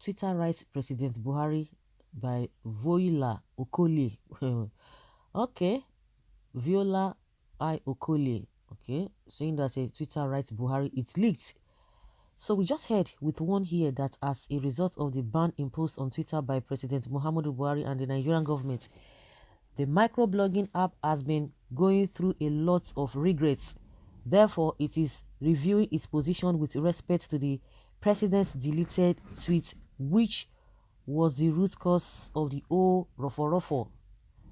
Twitter writes President Buhari by Voila Okole. Okay, Viola I Okole. Okay, saying that Twitter writes Buhari, it's leaked. So we just heard with one here that as a result of the ban imposed on Twitter by President Muhammadu Buhari and the Nigerian government, the microblogging app has been going through a lot of regrets. Therefore, it is reviewing its position with respect to the president's deleted tweet, which was the root cause of the whole ruffle.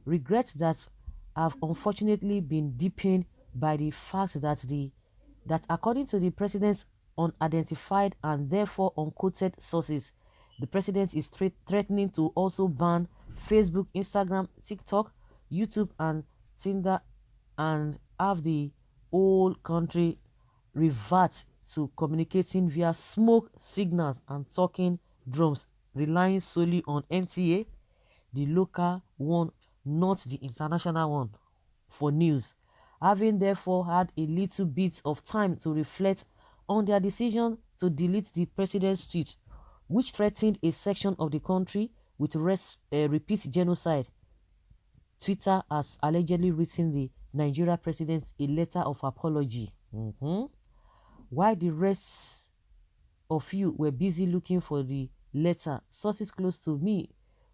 Regrets that have unfortunately been deepened by the fact that according to the president's unidentified and therefore unquoted sources, the president is threatening to also ban Facebook, Instagram, TikTok, YouTube, and Tinder, and have the whole country revert to communicating via smoke signals and talking drums, relying solely on NTA, the local one, not the international one, for news. Having therefore had a little bit of time to reflect on their decision to delete the president's tweet, which threatened a section of the country with repeat genocide, Twitter has allegedly written the Nigeria president a letter of apology. While the rest of you were busy looking for the letter, sources close to me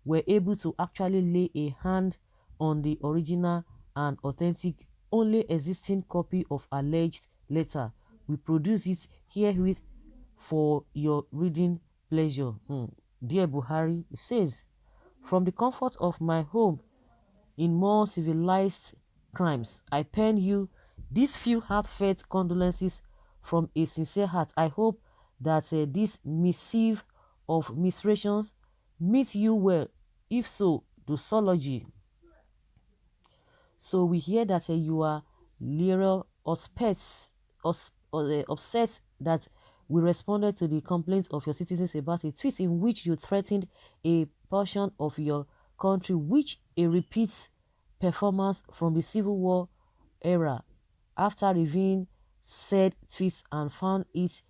were able to actually lay a hand on the original and authentic, only existing copy of alleged letter. We produce it herewith for your reading pleasure. Dear Buhari, it says, from the comfort of my home in more civilized crimes, I pen you these few heartfelt condolences from a sincere heart. I hope that this missive of misrations meets you well. If so, doxology. So we hear that you are little upset that we responded to the complaints of your citizens about a tweet in which you threatened a portion of your country, which a repeat performance from the Civil War era. After reviewing said tweets and found it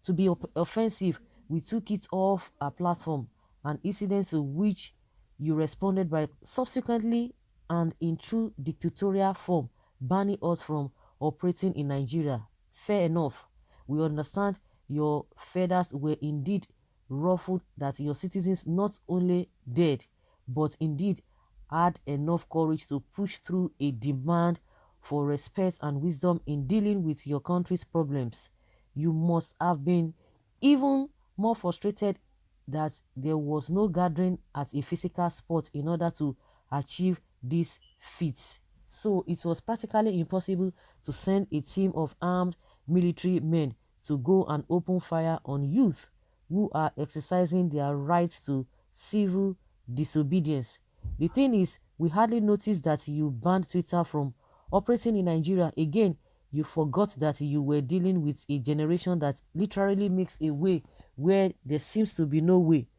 to be offensive, we took it off our platform, an incident to which you responded by subsequently and in true dictatorial form, banning us from operating in Nigeria. Fair enough. We understand your feathers were indeed ruffled that your citizens not only did, but indeed had enough courage to push through a demand for respect and wisdom in dealing with your country's problems. You must have been even more frustrated that there was no gathering at a physical spot in order to achieve this feat. So it was practically impossible to send a team of armed military men to go and open fire on youth who are exercising their right to civil disobedience. The thing is, we hardly noticed that you banned Twitter from operating in Nigeria. Again, you forgot that you were dealing with a generation that literally makes a way where there seems to be no way.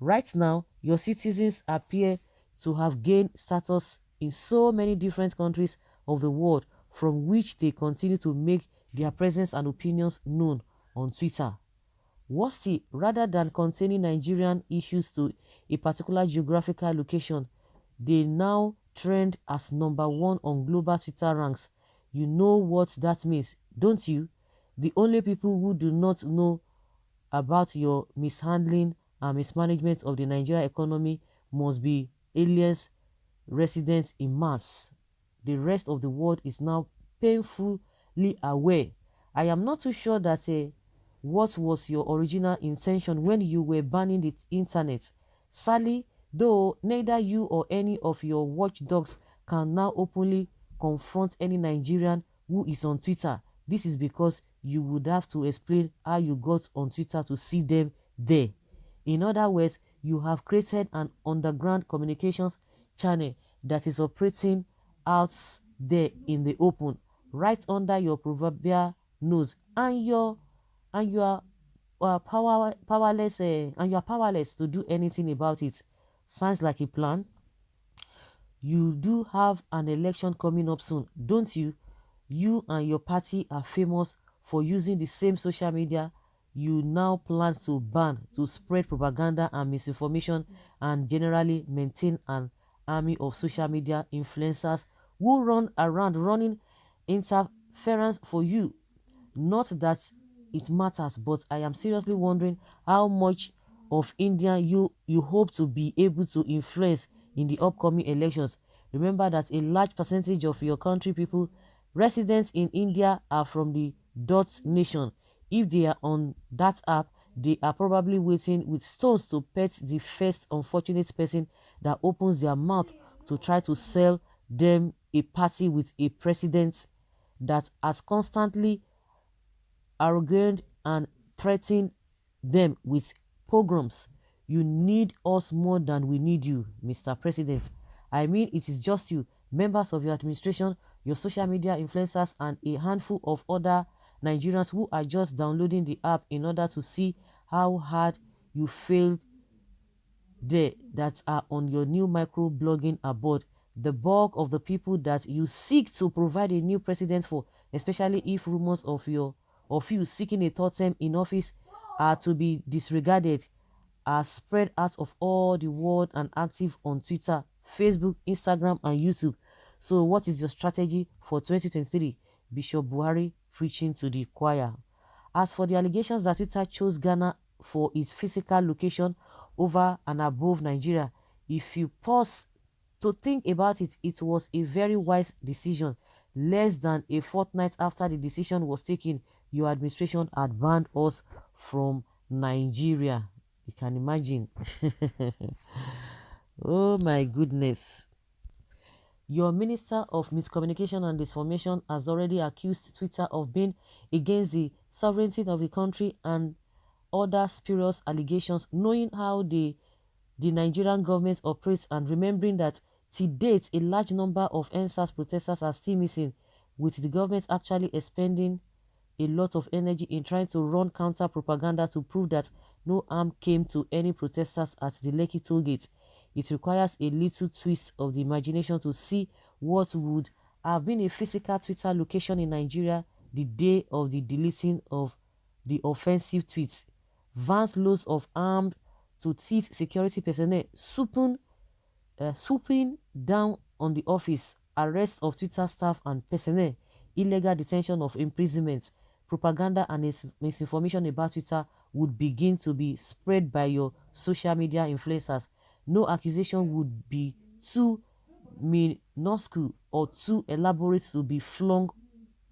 Right now, your citizens appear to have gained status in so many different countries of the world from which they continue to make their presence and opinions known on Twitter. Worse, rather than containing Nigerian issues to a particular geographical location, they now trend as #1 on global Twitter ranks. You know what that means, don't you? The only people who do not know about your mishandling and mismanagement of the Nigerian economy must be aliens residents in mass. The rest of the world is now painfully aware. I am not too sure that what was your original intention when you were banning the internet. Sadly, though, neither you or any of your watchdogs can now openly confront any Nigerian who is on Twitter. This is because you would have to explain how you got on Twitter to see them there. In other words, you have created an underground communications channel that is operating out there in the open, right under your proverbial nose, and you are powerless to do anything about it. Sounds like a plan. You do have an election coming up soon, don't you? You and your party are famous for using the same social media you now plan to ban, to spread propaganda and misinformation, and generally maintain an army of social media influencers who run around running interference for you. Not that it matters, but I am seriously wondering how much of India you hope to be able to influence in the upcoming elections. Remember that a large percentage of your country people residents in India are from the dot nation. If they are on that app, they are probably waiting with stones to pet the first unfortunate person that opens their mouth to try to sell them a party with a president that has constantly arrogant and threaten them with pogroms. You need us more than we need you, Mr. President. I mean, it is just you, members of your administration, your social media influencers, and a handful of other Nigerians who are just downloading the app in order to see how hard you failed there that are on your new micro blogging aboard. The bulk of the people that you seek to provide a new president for, especially if rumors of you seeking a third term in office are to be disregarded, are spread out of all the world and active on Twitter, Facebook, Instagram, and YouTube. So, what is your strategy for 2023? Bishop Buhari preaching to the choir. As for the allegations that Twitter chose Ghana for its physical location over and above Nigeria, if you pause to think about it, it was a very wise decision. Less than a fortnight after the decision was taken, your administration had banned us from Nigeria. You can imagine. Oh my goodness. Your Minister of Miscommunication and Disinformation has already accused Twitter of being against the sovereignty of the country and other spurious allegations, knowing how the Nigerian government operates and remembering that to date a large number of NSAS protesters are still missing, with the government actually expending a lot of energy in trying to run counter propaganda to prove that no harm came to any protesters at the Lekki toll gate. It requires a little twist of the imagination to see what would have been a physical Twitter location in Nigeria the day of the deleting of the offensive tweets. Vast loads of armed to teeth security personnel swooping down on the office, arrest of Twitter staff and personnel, illegal detention of imprisonment, propaganda and misinformation about Twitter would begin to be spread by your social media influencers. No accusation would be too minuscule or too elaborate to be flung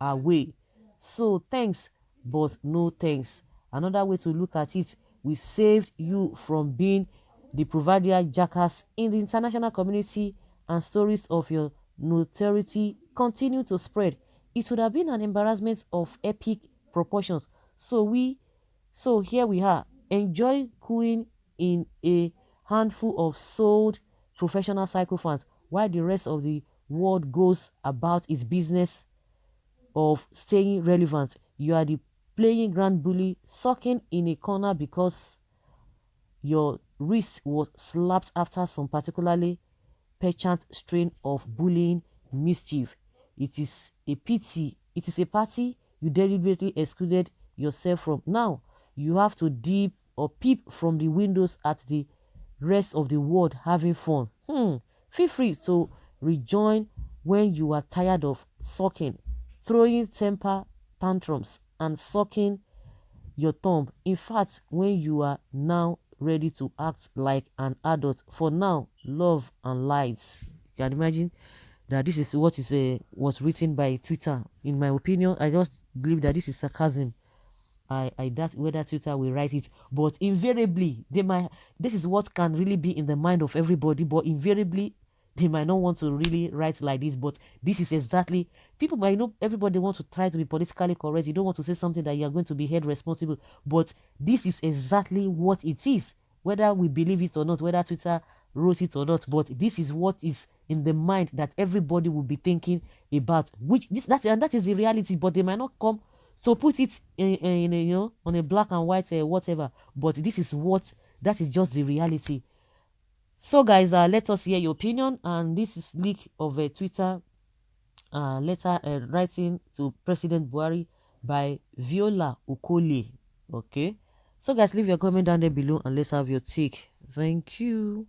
away. So thanks, but no thanks. Another way to look at it, we saved you from being the proverbial jackass in the international community, and stories of your notoriety continue to spread. It would have been an embarrassment of epic proportions. So here we are, enjoy cooing in a handful of sold professional psychophants while the rest of the world goes about its business of staying relevant. You are the playing ground bully sucking in a corner because your wrist was slapped after some particularly petulant strain of bullying mischief. It is a pity. It is a party you deliberately excluded yourself from. Now you have to dip or peep from the windows at the rest of the world having fun. Feel free to rejoin when you are tired of sulking, throwing temper tantrums, and sucking your thumb. In fact, when you are now ready to act like an adult. For now, love and lights. You can imagine that this is what is was written by Twitter. In my opinion, I just believe that this is sarcasm. I doubt whether Twitter will write it, but invariably they might. This is what can really be in the mind of everybody, but invariably they might not want to really write like this. But this is exactly, people might know, everybody wants to try to be politically correct. You don't want to say something that you are going to be held responsible, but this is exactly what it is, whether we believe it or not, whether Twitter wrote it or not. But this is what is in the mind that everybody will be thinking about, which that is the reality. But they might not come so put it in a, on a black and white whatever, but this is what, that is just the reality. So guys, let us hear your opinion. And this is leak of a Twitter letter writing to President Buhari by Viola Okole. Okay, so guys, leave your comment down there below and let's have your take. Thank you.